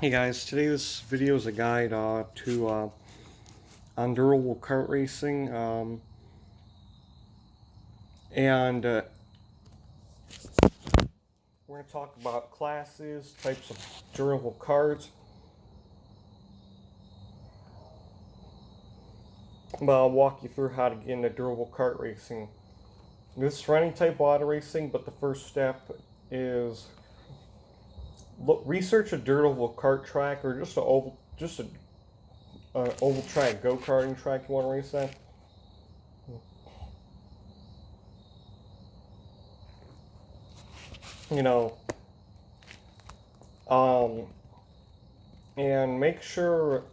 Hey guys, today this video is a guide to on durable kart racing, and we're going to talk about classes, types of durable karts. But I'll walk you through how to get into durable kart racing. This is for any type of auto racing, but the first step is research a durable kart track or just a oval track go-karting track you want to race at. You know, um, and make sure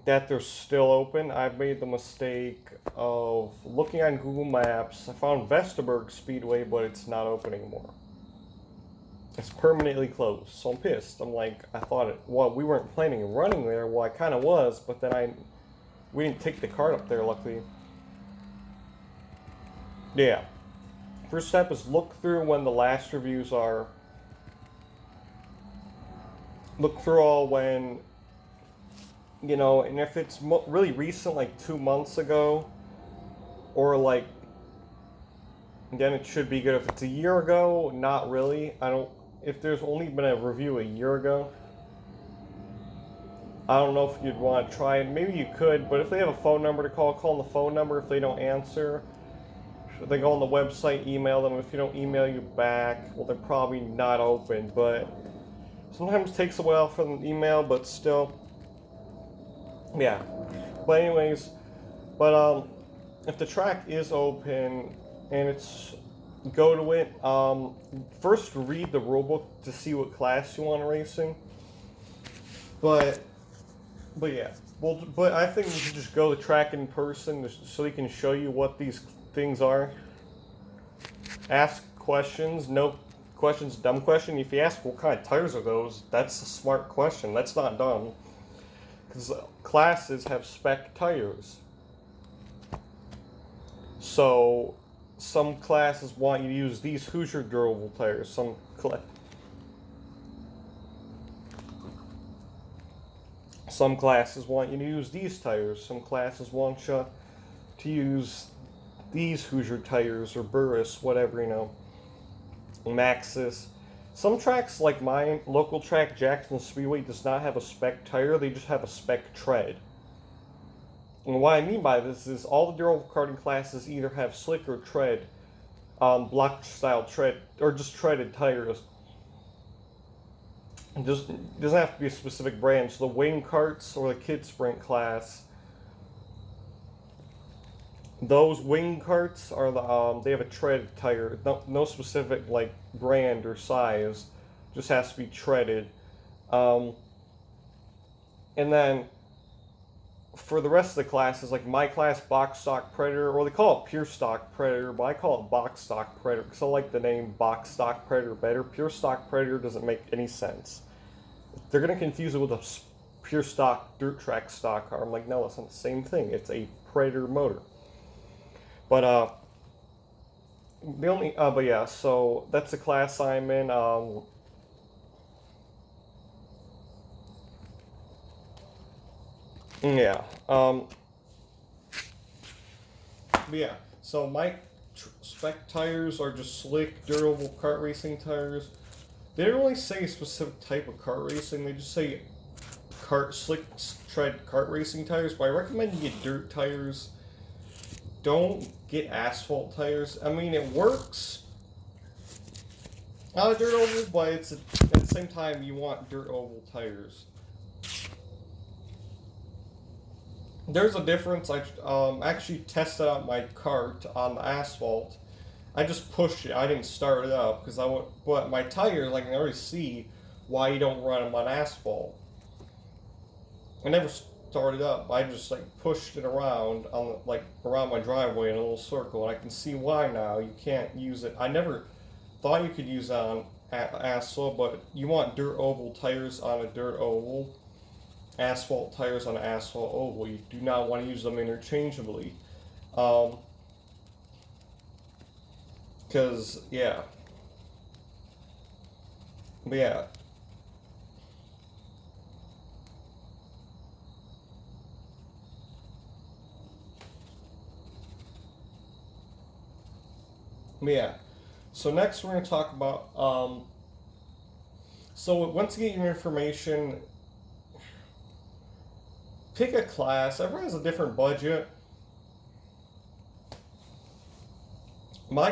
that they're still open. I've made the mistake of looking on Google Maps. I found Vesterberg Speedway, but it's not open anymore. It's permanently closed, so I'm pissed. I'm like, we weren't planning on running there. Well, I kind of was, but then we didn't take the cart up there, luckily. Yeah. First step is look through when the last reviews are. Look through all when, and if it's really recent, like 2 months ago, or like, then it should be good. If it's a year ago, not really. If there's only been a review a year ago, I don't know if you'd want to try it. Maybe you could, but if they have a phone number to call the phone number. If they don't answer, they go on the website, email them. If you don't email you back, well, they're probably not open. But sometimes it takes a while for them to email, but still, yeah. But anyways, if the track is open and it's go to it, first read the rulebook to see what class you want to race in. But yeah, but I think you should just go to the track in person so he can show you what these things are. Ask questions. No questions, dumb question. If you ask what kind of tires are those, that's a smart question. That's not dumb. Because classes have spec tires. So some classes want you to use these Hoosier durable tires. Some classes want you to use these tires. Some classes want you to use these Hoosier tires or Burris, whatever, Maxxis. Some tracks, like my local track, Jackson Speedway, does not have a spec tire. They just have a spec tread. And what I mean by this is all the durable karting classes either have slick or tread, block style tread, or just treaded tires. It doesn't have to be a specific brand. So the wing karts or the kid sprint class, those wing karts are they have a tread tire. No specific like brand or size, just has to be treaded. And then for the rest of the classes, like my class, box stock predator, or they call it pure stock predator, but I call it box stock predator because I like the name box stock predator better. Pure stock predator doesn't make any sense. They're gonna confuse it with a pure stock dirt track stock car. I'm like, no, it's not the same thing. It's a predator motor. But but yeah, so that's the class I'm in. Yeah. But yeah, so my spec tires are just slick, durable kart racing tires. They don't really say a specific type of kart racing. They just say slick tread kart racing tires. But I recommend you get dirt tires. Don't get asphalt tires. I mean, it works on a dirt oval, but at the same time you want dirt oval tires. There's a difference. I actually tested out my kart on the asphalt. I just pushed it. I didn't start it up because but my tires, I can already see why you don't run them on asphalt. I never started up. I just pushed it around around my driveway in a little circle, and I can see why now you can't use it. I never thought you could use it on asphalt, but you want dirt oval tires on a dirt oval, asphalt tires on an asphalt oval. You do not want to use them interchangeably. Because, yeah. But yeah. Yeah. So next we're going to talk about. So once you get your information, pick a class. Everyone has a different budget. My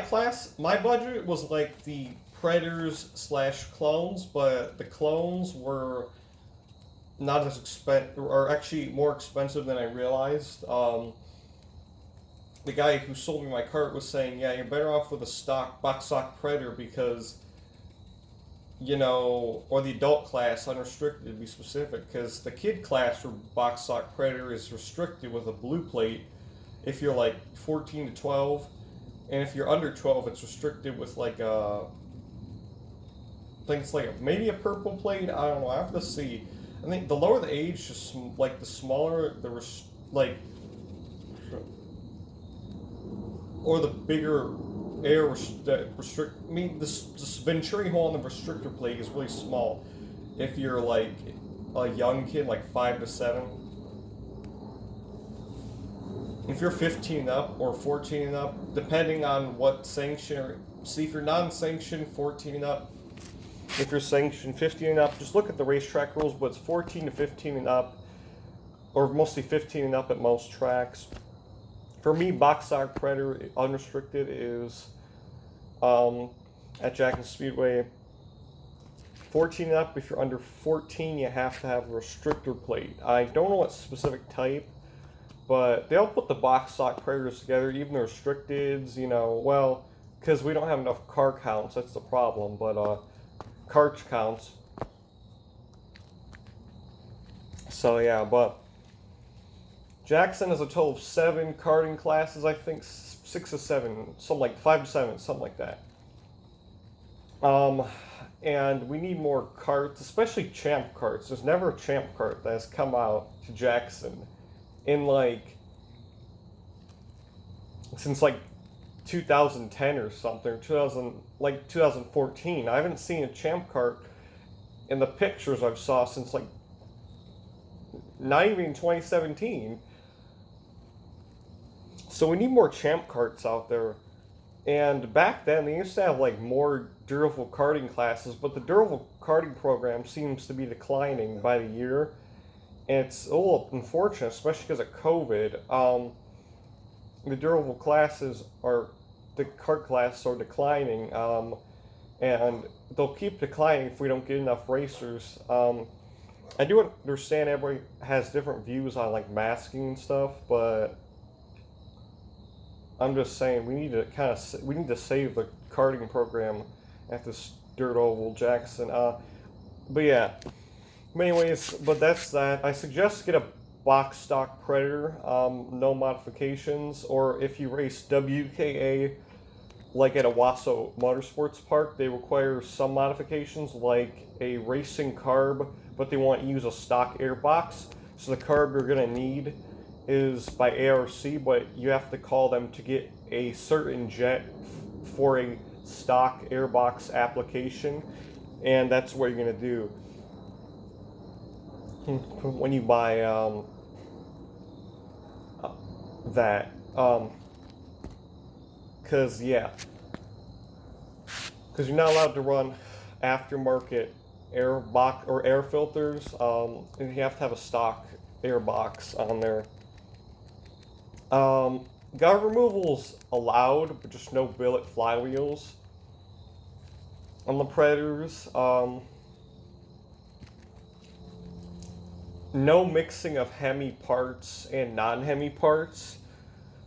budget was like the Predators slash clones, but the clones were not as or actually more expensive than I realized. The guy who sold me my cart was saying, "Yeah, you're better off with a box stock Predator because, or the adult class unrestricted to be specific, because the kid class for box stock Predator is restricted with a blue plate if you're like 14 to 12, and if you're under 12, it's restricted with like a." I think it's like maybe a purple plate. I don't know. I have to see. I think the lower the age, just like the smaller like, or the bigger restrict. I mean, this Venturi hole in the restrictor plate is really small. If you're like a young kid, like 5 to 7. If you're 15 and up or 14 and up, depending on what sanction. See, if you're non-sanctioned, 14 and up. If you're sanctioned 15 and up, just look at the racetrack rules, but it's 14 to 15 and up, or mostly 15 and up at most tracks. For me, box stock Predator unrestricted is at Jackson Speedway 14 and up. If you're under 14, you have to have a restrictor plate. I don't know what specific type, but they'll put the box stock Predators together, even the restricteds, well, because we don't have enough car counts, that's the problem, but cart counts. So yeah, but Jackson has a total of 7 karting classes, I think 6 or 7, something like 5 to 7, something like that. And we need more karts, especially champ karts. There's never a champ kart that has come out to Jackson in since 2010 or something, 2014. I haven't seen a champ kart in the pictures I've saw since not even 2017. So we need more champ karts out there. And back then they used to have more durable karting classes, but the durable karting program seems to be declining by the year. And it's a little unfortunate, especially because of COVID. The durable classes the kart classes are declining, and they'll keep declining if we don't get enough racers. I do understand everybody has different views on masking and stuff, but I'm just saying we need to save the karting program at this dirt oval Jackson. But yeah. Anyways, but that's that. I suggest get a box stock Predator, no modifications, or if you race WKA like at Owasso Motorsports Park, they require some modifications like a racing carb, but they want to use a stock airbox. So the carb you're going to need is by ARC, but you have to call them to get a certain jet for a stock airbox application, and that's what you're going to do when you buy that. Because you're not allowed to run aftermarket air box or air filters, and you have to have a stock air box on there. Gutter removal's allowed, but just no billet flywheels on the Predators. No mixing of Hemi parts and non-Hemi parts.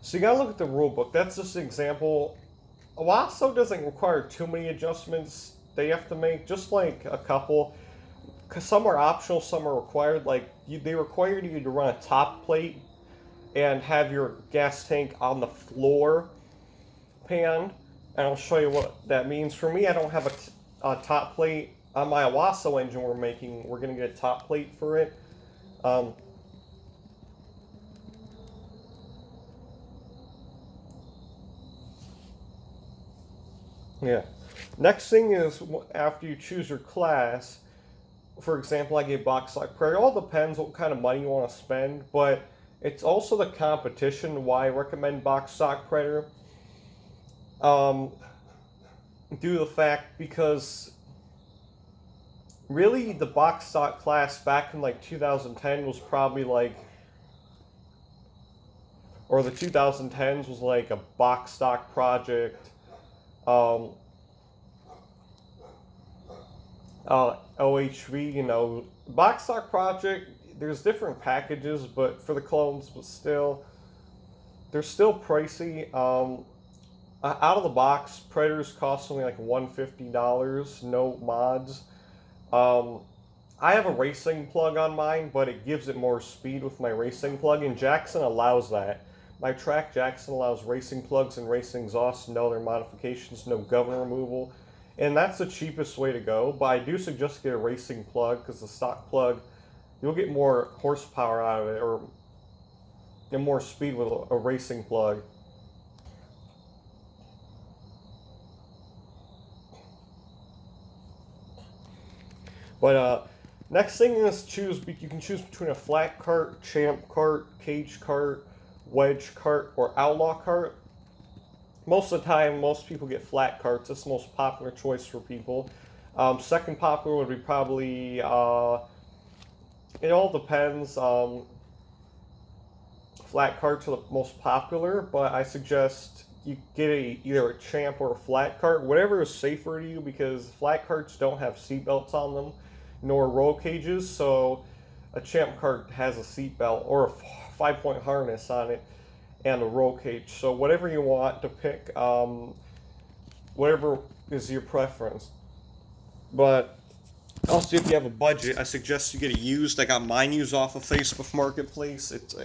So you gotta look at the rule book. That's just an example. Owasso doesn't require too many adjustments they have to make, just a couple. Cause some are optional, some are required. They require you to run a top plate and have your gas tank on the floor pan. And I'll show you what that means. For me, I don't have a top plate. On my Owasso engine we're gonna get a top plate for it. Yeah. Next thing is after you choose your class. For example, I gave box stock Predator. It all depends what kind of money you want to spend, but it's also the competition why I recommend box stock Predator. due to the fact because really the box stock class back in like 2010 was probably like, or the 2010s was like a box stock project. Um, OHV, box stock project. There's different packages, but for the clones, but still, they're still pricey. Out of the box, Predators cost only like $150, no mods. Um, I have a racing plug on mine, but it gives it more speed with my racing plug, and Jackson allows that. My track Jackson allows racing plugs and racing exhausts, no other modifications, no governor removal, and that's the cheapest way to go. But I do suggest get a racing plug because the stock plug, you'll get more horsepower out of it or get more speed with a racing plug. But next thing is you can choose between a flat cart, champ cart, cage cart, wedge cart, or outlaw cart. Most of the time, most people get flat carts. It's the most popular choice for people. Second popular would be probably, it all depends. Flat carts are the most popular, but I suggest you get either a champ or a flat cart, whatever is safer to you, because flat carts don't have seatbelts on them, nor roll cages, so a champ cart has a seatbelt or a 5-point harness on it and a roll cage. So whatever you want to pick, whatever is your preference. But also, if you have a budget, I suggest you get it used. I got mine used off of Facebook Marketplace. It's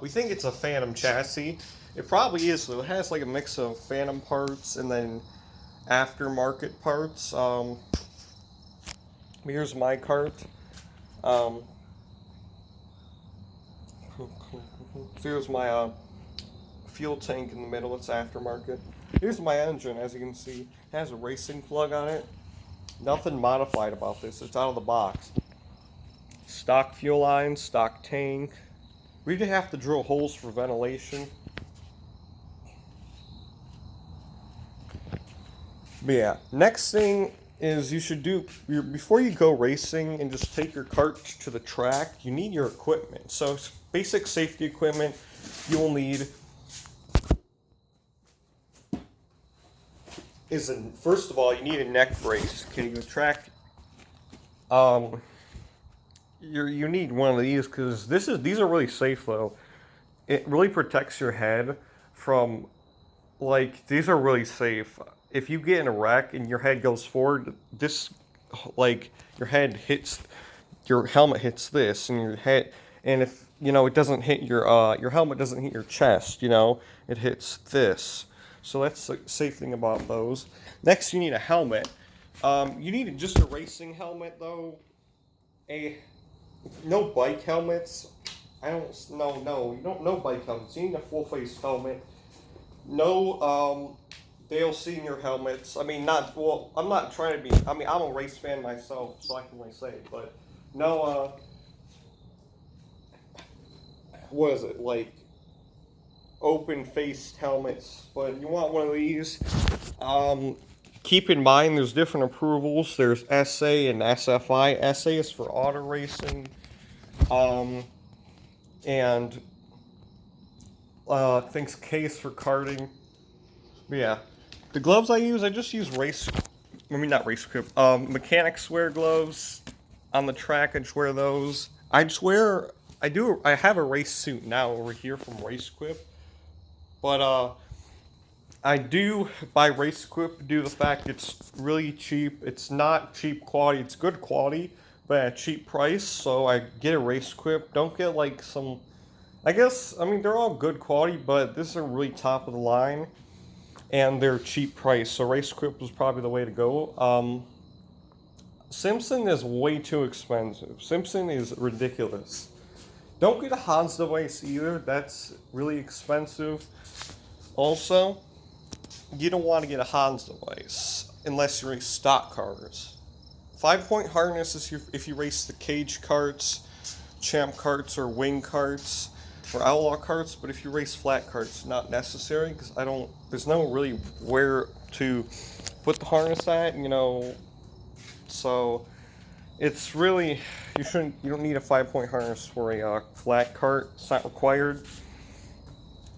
we think it's a Phantom chassis. It probably is. So it has like a mix of Phantom parts and then aftermarket parts. Here's my cart. Here's my fuel tank in the middle. It's aftermarket. Here's my engine. As you can see, it has a racing plug on it. Nothing modified about this. It's out of the box. Stock fuel line, stock tank. We did have to drill holes for ventilation. But yeah, next thing is you should do, before you go racing and just take your cart to the track, you need your equipment. So basic safety equipment you will need is, first of all, you need a neck brace. Okay, you track, you need one of these because these are really safe though. It really protects your head from, like, these are really safe. If you get in a wreck and your head goes forward, this, like, your helmet hits this, and your head, and if, it doesn't hit your helmet doesn't hit your chest, it hits this. So that's the safe thing about those. Next, you need a helmet. You need just a racing helmet, though. No bike helmets. No bike helmets. You need a full-face helmet. No, Dale Senior helmets. I'm not trying to be, I'm a race fan myself, so I can really say it, but no, what is it, like, open-faced helmets, but you want one of these. Keep in mind there's different approvals. There's SA and SFI. SA is for auto racing, and thinks K is for karting. But yeah, the gloves I just use mechanics wear gloves on the track. I just wear those. I have a race suit now over here from Race Equip, but I do buy Race Equip due to the fact it's really cheap. It's not cheap quality, it's good quality, but at a cheap price, so I get a Race Equip. Don't get like some, they're all good quality, but this is really top of the line, and they're cheap price, so Race Equip was probably the way to go. Simpson is way too expensive. Simpson is ridiculous. Don't get a Hans device either, that's really expensive. Also, you don't want to get a Hans device unless you race stock cars. 5-point harness is if you race the cage carts, champ carts, or wing carts, or outlaw carts, but if you race flat carts, not necessary, because there's no really where to put the harness at, so it's really, you don't need a 5-point harness for a flat cart. It's not required.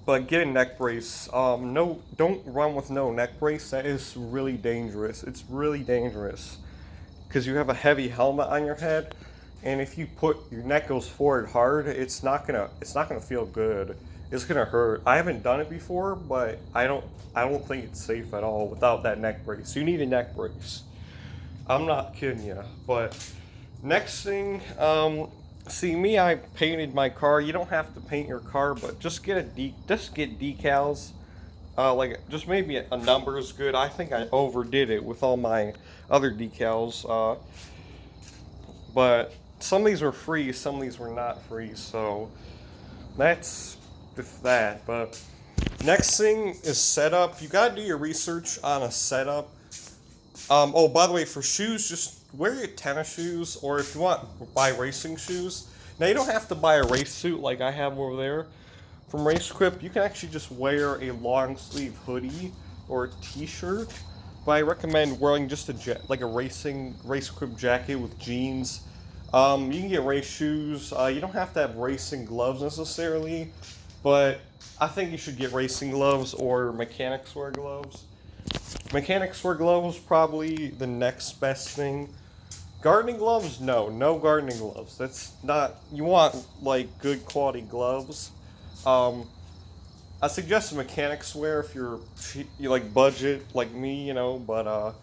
But get a neck brace. No, don't run with no neck brace. That is really dangerous. It's really dangerous because you have a heavy helmet on your head, and if you put your neck goes forward hard, it's not gonna feel good. It's gonna hurt. I haven't done it before, but I don't think it's safe at all without that neck brace. You need a neck brace. I'm not kidding you. But next thing, see me, I painted my car. You don't have to paint your car, but just get decals. Like just maybe a number is good. I think I overdid it with all my other decals. But some of these were free, some of these were not free. So that's with that. But next thing is setup. You gotta do your research on a setup. Oh, by the way, for shoes, just wear your tennis shoes, or if you want, buy racing shoes. Now, you don't have to buy a race suit like I have over there from Race Equip. You can actually just wear a long sleeve hoodie or a t-shirt. But I recommend wearing just like a Race Equip jacket with jeans. You can get race shoes. You don't have to have racing gloves necessarily, but I think you should get racing gloves or mechanics wear gloves. Mechanics wear gloves, probably the next best thing. Gardening gloves, no gardening gloves. That's not, you want like good quality gloves. I suggest mechanics wear if you like budget like me, but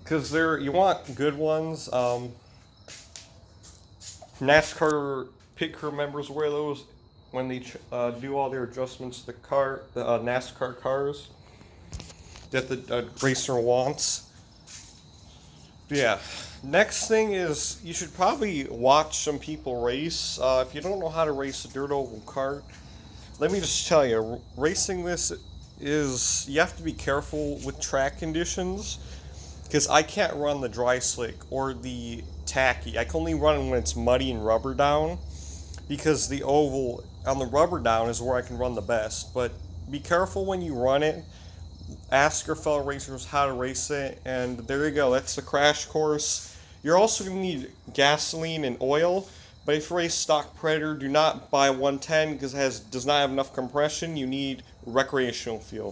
because you want good ones. NASCAR pit crew members wear those when they do all their adjustments to the NASCAR cars that the racer wants. Yeah. Next thing is you should probably watch some people race. If you don't know how to race a dirt oval kart, let me just tell you, racing this you have to be careful with track conditions because I can't run the dry slick or the tacky. I can only run when it's muddy and rubber down because the oval on the rubber down is where I can run the best. But be careful when you run it. Ask your fellow racers how to race it, and there you go. That's the crash course. You're also going to need gasoline and oil, but if you race stock Predator, do not buy 110 because it does not have enough compression. You need recreational fuel.